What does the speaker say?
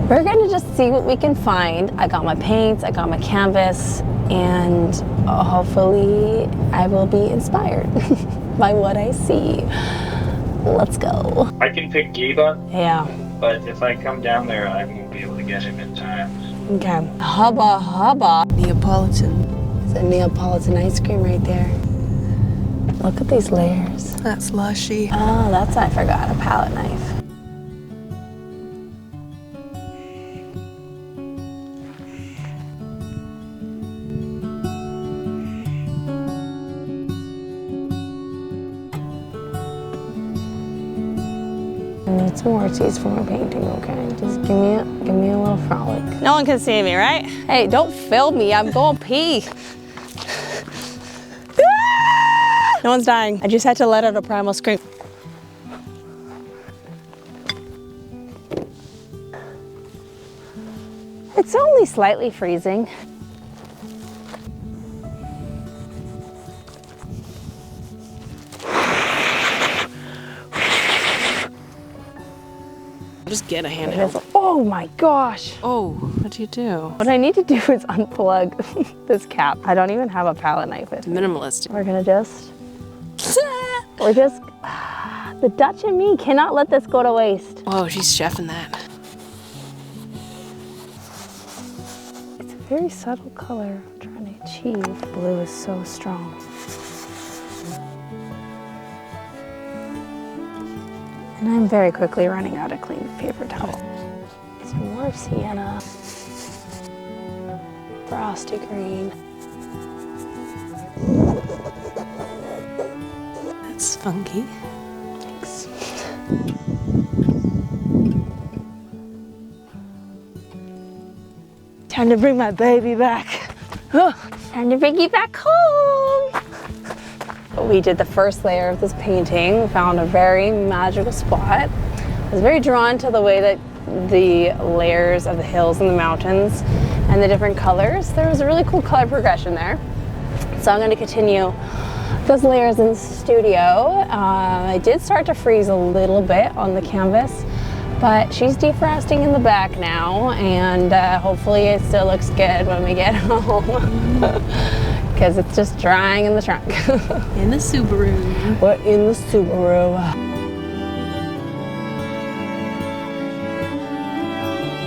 We're gonna just see what we can find. I got my paints, I got my canvas, and hopefully I will be inspired by what I see. Let's go. I can pick Giba, Yeah. but if I come down there, I won't be able to get him in time. Okay. Hubba hubba. Neapolitan. It's a Neapolitan ice cream right there. Look at these layers. That's lushy. Oh, that's, I forgot, a palette knife. I need some more teas for my painting, okay? Just give me a little frolic. No one can see me, right? Hey, don't film me, I'm going pee. No one's dying. I just had to let out a primal scream. It's only slightly freezing. Just get a handheld. Oh my gosh. Oh, what do you do? What I need to do is unplug this cap. I don't even have a palette knife with me. Minimalist. We're gonna the Dutch in me cannot let this go to waste. Oh, she's chefing that. It's a very subtle color I'm trying to achieve. Blue is so strong. And I'm very quickly running out of clean paper towel. Some more sienna. Frosty green. That's funky. Thanks. Time to bring my baby back. Time to bring you back home. We did the first layer of this painting. We found a very magical spot. I was very drawn to the way that the layers of the hills and the mountains and the different colors. There was a really cool color progression there. So I'm going to continue those layers in the studio. I did start to freeze a little bit on the canvas, but she's defrosting in the back now, and hopefully it still looks good when we get home. Because it's just drying in the trunk. In the Subaru. We're in the Subaru.